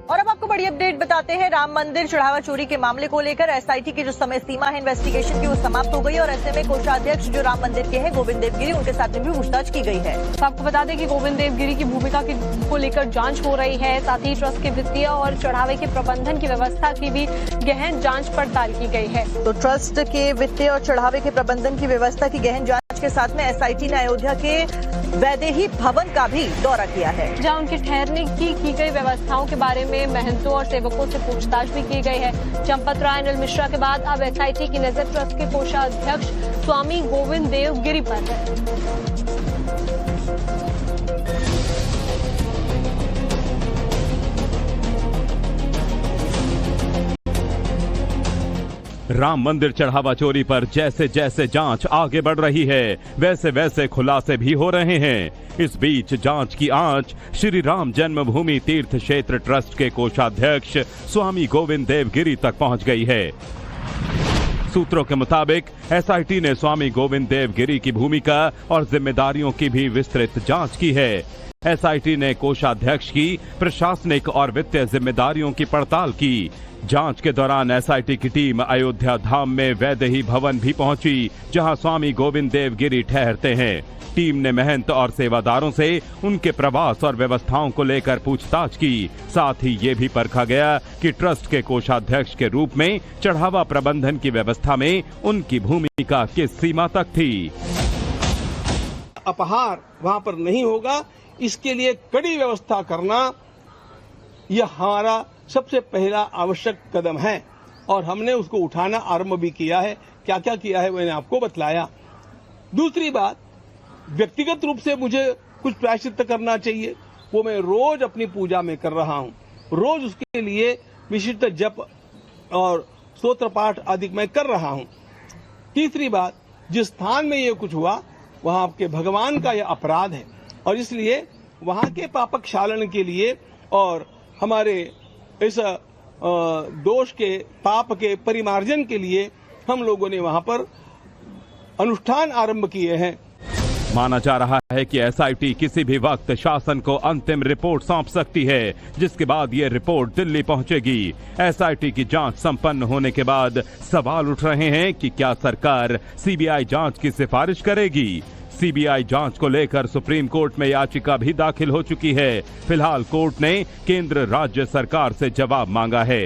और अब आपको बड़ी अपडेट बताते हैं। राम मंदिर चढ़ावा चोरी के मामले को लेकर एसआईटी की जो समय सीमा है इन्वेस्टिगेशन की वो समाप्त हो गई और ऐसे में कोषाध्यक्ष जो राम मंदिर के हैं गोविंद देवगिरी, उनके साथ में भी पूछताछ की गई है। तो आपको बता दें कि गोविंद देवगिरी की भूमिका को लेकर जांच हो रही है, साथ ही ट्रस्ट के वित्तीय और चढ़ावे के प्रबंधन की व्यवस्था की भी गहन जांच पड़ताल की गई है। तो ट्रस्ट के वित्तीय और चढ़ावे के प्रबंधन की व्यवस्था की गहन जांच के साथ में एसआईटी ने अयोध्या के वैदेही भवन का भी दौरा किया है, जहां उनके ठहरने की गई व्यवस्थाओं के बारे में महंतों और सेवकों से पूछताछ भी की गई है। चंपत राय अनिल मिश्रा के बाद अब एसआईटी की नजर ट्रस्ट के कोषाध्यक्ष स्वामी गोविंद देवगिरी पर है। राम मंदिर चढ़ावा चोरी पर जैसे जैसे जांच आगे बढ़ रही है वैसे वैसे खुलासे भी हो रहे हैं। इस बीच जांच की आंच श्री राम जन्मभूमि तीर्थ क्षेत्र ट्रस्ट के कोषाध्यक्ष स्वामी गोविंद देवगिरी तक पहुंच गई है। सूत्रों के मुताबिक एसआईटी ने स्वामी गोविंद देवगिरी की भूमिका और जिम्मेदारियों की भी विस्तृत जांच की है। एसआईटी ने कोषाध्यक्ष की प्रशासनिक और वित्तीय जिम्मेदारियों की पड़ताल की। जांच के दौरान एसआईटी की टीम अयोध्या धाम में वैदेही भवन भी पहुंची, जहां स्वामी गोविंद देवगिरी ठहरते हैं। टीम ने महंत और सेवादारों से उनके प्रवास और व्यवस्थाओं को लेकर पूछताछ की। साथ ही ये भी परखा गया कि ट्रस्ट के कोषाध्यक्ष के रूप में चढ़ावा प्रबंधन की व्यवस्था में उनकी भूमिका किस सीमा तक थी। अपहार वहां पर नहीं होगा, इसके लिए कड़ी व्यवस्था करना यह हमारा सबसे पहला आवश्यक कदम है और हमने उसको उठाना आरंभ भी किया है। क्या क्या किया है मैंने आपको बतलाया। दूसरी बात, व्यक्तिगत रूप से मुझे कुछ प्रायश्चित करना चाहिए, वो मैं रोज अपनी पूजा में कर रहा हूं। रोज उसके लिए विशिष्ट जप और स्तोत्र पाठ आदि मैं कर रहा हूं। तीसरी बात, जिस स्थान में ये कुछ हुआ वहां आपके भगवान का यह अपराध है और इसलिए वहां के पापक क्षालन के लिए और हमारे इस दोष के पाप के परिमार्जन के लिए हम लोगों ने वहां पर अनुष्ठान आरंभ किए हैं। माना जा रहा है कि एसआईटी किसी भी वक्त शासन को अंतिम रिपोर्ट सौंप सकती है, जिसके बाद ये रिपोर्ट दिल्ली पहुंचेगी। एसआईटी की जांच संपन्न होने के बाद सवाल उठ रहे हैं कि क्या सरकार सीबीआई जांच की सिफारिश करेगी। सीबीआई जांच को लेकर सुप्रीम कोर्ट में याचिका भी दाखिल हो चुकी है। फिलहाल कोर्ट ने केंद्र राज्य सरकार से जवाब मांगा है।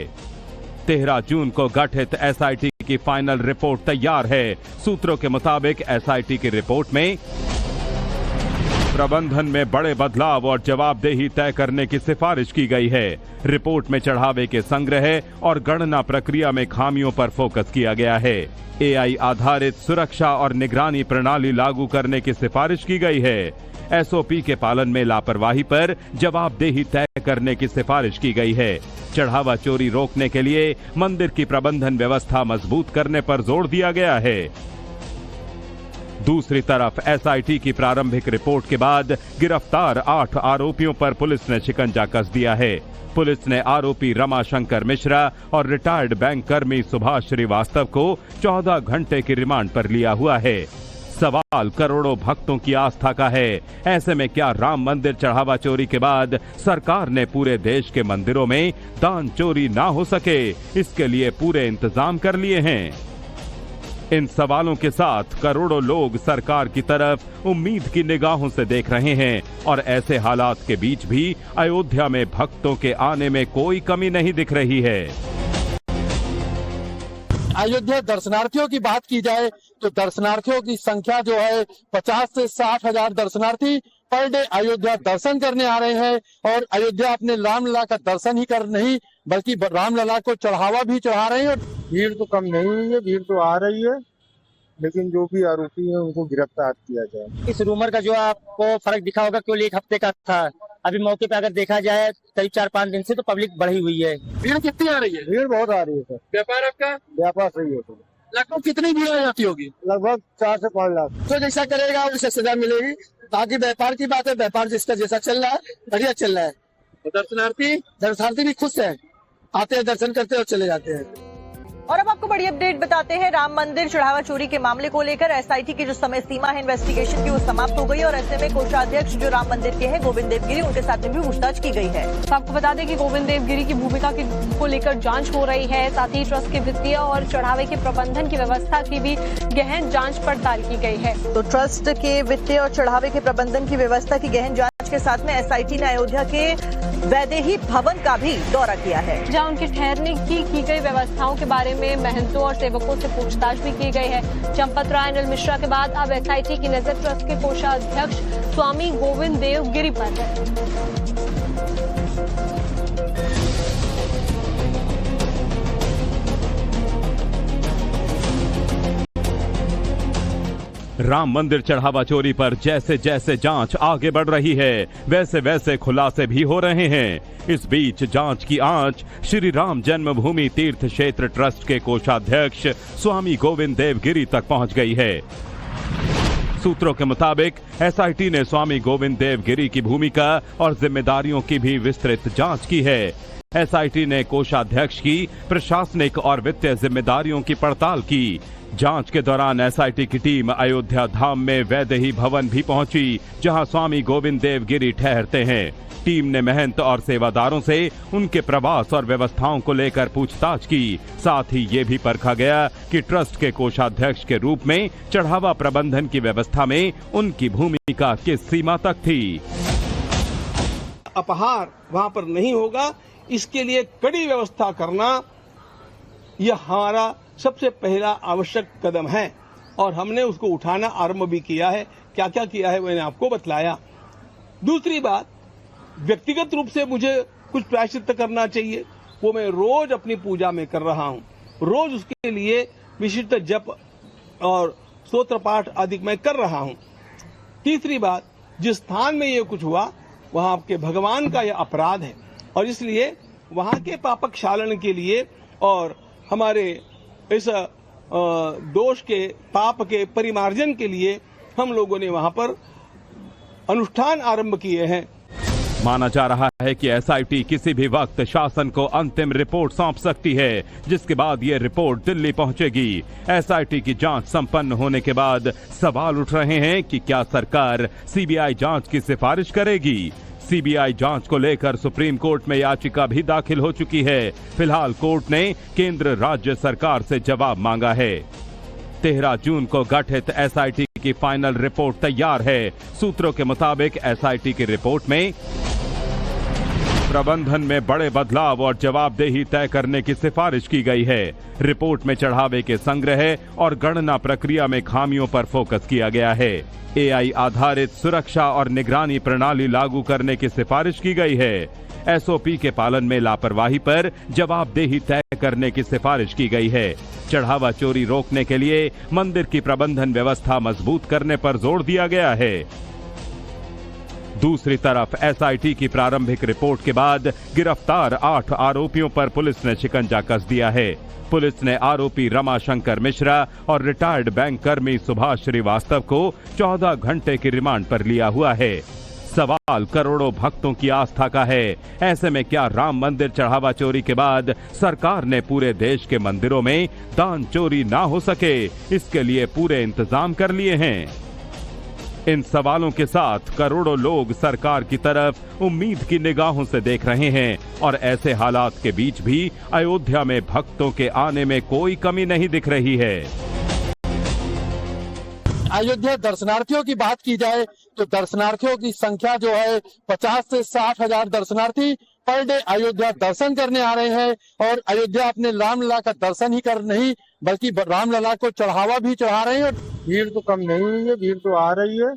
13 जून को गठित एसआईटी की फाइनल रिपोर्ट तैयार है। सूत्रों के मुताबिक एसआईटी की रिपोर्ट में प्रबंधन में बड़े बदलाव और जवाबदेही तय करने की सिफारिश की गई है। रिपोर्ट में चढ़ावे के संग्रह और गणना प्रक्रिया में खामियों पर फोकस किया गया है। एआई आधारित सुरक्षा और निगरानी प्रणाली लागू करने की सिफारिश की गई है। एसओपी के पालन में लापरवाही पर जवाबदेही तय करने की सिफारिश की गई है। चढ़ावा चोरी रोकने के लिए मंदिर की प्रबंधन व्यवस्था मजबूत करने पर जोर दिया गया है। दूसरी तरफ एसआईटी की प्रारंभिक रिपोर्ट के बाद गिरफ्तार 8 आरोपियों पर पुलिस ने शिकंजा कस दिया है। पुलिस ने आरोपी रमाशंकर मिश्रा और रिटायर्ड बैंक कर्मी सुभाष श्रीवास्तव को 14 घंटे की रिमांड पर लिया हुआ है। सवाल करोड़ों भक्तों की आस्था का है। ऐसे में क्या राम मंदिर चढ़ावा चोरी के बाद सरकार ने पूरे देश के मंदिरों में दान चोरी ना हो सके, इसके लिए पूरे इंतजाम कर लिए हैं? इन सवालों के साथ करोड़ों लोग सरकार की तरफ उम्मीद की निगाहों से देख रहे हैं और ऐसे हालात के बीच भी अयोध्या में भक्तों के आने में कोई कमी नहीं दिख रही है। अयोध्या दर्शनार्थियों की बात की जाए तो दर्शनार्थियों की संख्या जो है 50 से 60 हजार दर्शनार्थी पर डे अयोध्या दर्शन करने आ रहे हैं और अयोध्या अपने रामलला का दर्शन ही कर नहीं बल्कि रामलला को चढ़ावा भी चढ़ा रहे हैं। भीड़ तो कम नहीं हुई है, भीड़ तो आ रही है, लेकिन जो भी आरोपी है उनको गिरफ्तार किया जाए। इस रूमर का जो आपको फर्क दिखा होगा केवल 1 हफ्ते का था, अभी मौके पे अगर देखा जाए करीब 4-5 दिन से तो पब्लिक बढ़ी हुई है। भीड़ कितनी आ रही है? भीड़ बहुत आ रही है सर। व्यापार आपका? व्यापार सही है सर। लगभग कितनी भीड़ आ जाती होगी? लगभग 4 से 5 लाख। तो जैसा करेगा उसे सजा मिलेगी। बाकी व्यापार की बात है, व्यापार जिसका जैसा चल रहा है बढ़िया चल रहा है। दर्शनार्थी भी खुश है, आते हैं दर्शन करते हैं और चले जाते हैं। और अब आपको बड़ी अपडेट बताते हैं। राम मंदिर चढ़ावा चोरी के मामले को लेकर एसआईटी की जो समय सीमा है इन्वेस्टिगेशन की वो समाप्त हो गई और ऐसे में कोषाध्यक्ष जो राम मंदिर के हैं गोविंद देवगिरी उनके साथ में भी पूछताछ की गई है। तो आपको बता दें कि गोविंद देवगिरी की भूमिका को लेकर जांच हो रही है। साथ ही ट्रस्ट के वित्तीय और चढ़ावे के प्रबंधन की व्यवस्था की भी गहन जांच पड़ताल की गई है। तो ट्रस्ट के वित्तीय और चढ़ावे के प्रबंधन की व्यवस्था की गहन जांच के साथ में एसआईटी ने अयोध्या के वैदेही भवन का भी दौरा किया है, जहां उनके ठहरने की गई व्यवस्थाओं के बारे में महंतों और सेवकों से पूछताछ भी की गई है। चंपत राय अनिल मिश्रा के बाद अब एसआईटी की नजर ट्रस्ट के कोषाध्यक्ष स्वामी गोविंद देव गिरी पर है। राम मंदिर चढ़ावा चोरी पर जैसे जैसे जांच आगे बढ़ रही है वैसे वैसे खुलासे भी हो रहे हैं। इस बीच जांच की आंच श्री राम जन्मभूमि तीर्थ क्षेत्र ट्रस्ट के कोषाध्यक्ष स्वामी गोविंद देव गिरी तक पहुंच गई है। सूत्रों के मुताबिक एसआईटी ने स्वामी गोविंद देव गिरी की भूमिका और जिम्मेदारियों की भी विस्तृत जांच की है। एसआईटी ने कोषाध्यक्ष की प्रशासनिक और वित्तीय जिम्मेदारियों की पड़ताल की। जांच के दौरान एसआईटी की टीम अयोध्या धाम में वैदेही भवन भी पहुंची, जहां स्वामी गोविंद देव गिरी ठहरते हैं। टीम ने महंत और सेवादारों से उनके प्रवास और व्यवस्थाओं को लेकर पूछताछ की। साथ ही ये भी परखा गया कि ट्रस्ट के कोषाध्यक्ष के रूप में चढ़ावा प्रबंधन की व्यवस्था में उनकी भूमिका किस सीमा तक थी। अपहार वहां पर नहीं होगा, इसके लिए कड़ी व्यवस्था करना यह हमारा सबसे पहला आवश्यक कदम है और हमने उसको उठाना आरंभ भी किया है। क्या क्या किया है मैंने आपको बतलाया। दूसरी बात, व्यक्तिगत रूप से मुझे कुछ प्रायश्चित करना चाहिए, वो मैं रोज अपनी पूजा में कर रहा हूँ। रोज उसके लिए विशिष्ट जप और स्तोत्र पाठ आदि मैं कर रहा हूँ। तीसरी बात, जिस स्थान में ये कुछ हुआ वहां आपके भगवान का यह अपराध है और इसलिए वहां के पापक क्षालन के लिए और हमारे इस दोष के पाप के परिमार्जन के लिए हम लोगों ने वहां पर अनुष्ठान आरंभ किए हैं। माना जा रहा है कि एसआईटी किसी भी वक्त शासन को अंतिम रिपोर्ट सौंप सकती है, जिसके बाद ये रिपोर्ट दिल्ली पहुंचेगी। एसआईटी की जांच संपन्न होने के बाद सवाल उठ रहे हैं कि क्या सरकार सीबीआई जांच की सिफारिश करेगी। सीबीआई जांच को लेकर सुप्रीम कोर्ट में याचिका भी दाखिल हो चुकी है। फिलहाल कोर्ट ने केंद्र राज्य सरकार से जवाब मांगा है। 13 जून को गठित एसआईटी की फाइनल रिपोर्ट तैयार है। सूत्रों के मुताबिक एसआईटी की रिपोर्ट में प्रबंधन में बड़े बदलाव और जवाबदेही तय करने की सिफारिश की गई है। रिपोर्ट में चढ़ावे के संग्रह और गणना प्रक्रिया में खामियों पर फोकस किया गया है। एआई आधारित सुरक्षा और निगरानी प्रणाली लागू करने की सिफारिश की गई है। एसओपी के पालन में लापरवाही पर जवाबदेही तय करने की सिफारिश की गई है। चढ़ावा चोरी रोकने के लिए मंदिर की प्रबंधन व्यवस्था मजबूत करने पर जोर दिया गया है। दूसरी तरफ एसआईटी की प्रारंभिक रिपोर्ट के बाद गिरफ्तार 8 आरोपियों पर पुलिस ने शिकंजा कस दिया है। पुलिस ने आरोपी रमाशंकर मिश्रा और रिटायर्ड बैंक कर्मी सुभाष श्रीवास्तव को 14 घंटे की रिमांड पर लिया हुआ है। सवाल करोड़ों भक्तों की आस्था का है। ऐसे में क्या राम मंदिर चढ़ावा चोरी के बाद सरकार ने पूरे देश के मंदिरों में दान चोरी ना हो सके, इसके लिए पूरे इंतजाम कर लिए हैं? इन सवालों के साथ करोड़ों लोग सरकार की तरफ उम्मीद की निगाहों से देख रहे हैं और ऐसे हालात के बीच भी अयोध्या में भक्तों के आने में कोई कमी नहीं दिख रही है। अयोध्या दर्शनार्थियों की बात की जाए तो दर्शनार्थियों की संख्या जो है 50 से 60 हजार दर्शनार्थी पर डे अयोध्या दर्शन करने आ रहे हैं और अयोध्या अपने रामलला का दर्शन ही कर नहीं बल्कि रामलला को चढ़ावा भी चढ़ा रहे हैं। भीड़ तो कम नहीं हुई है, भीड़ तो आ रही है,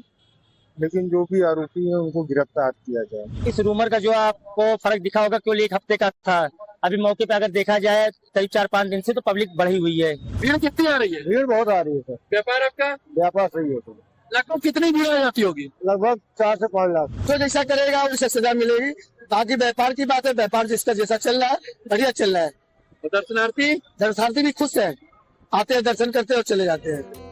लेकिन जो भी आरोपी हैं उनको गिरफ्तार किया जाए। इस रूमर का जो आपको फर्क दिखा होगा केवल 1 हफ्ते का था, अभी मौके पे अगर देखा जाए करीब 4-5 दिन से तो पब्लिक बढ़ी हुई है। भीड़ कितनी आ रही है? भीड़ बहुत आ रही है सर। व्यापार आपका? व्यापार सही है सर। लगभग कितनी भीड़ आ जाती होगी? लगभग 4 से 5 लाख। तो जैसा करेगा उसे सजा मिलेगी। बाकी व्यापार की बात है, व्यापार जिसका जैसा चल रहा है बढ़िया चल रहा है। दर्शनार्थी भी खुश है, आते हैं दर्शन करते हैं और चले जाते हैं।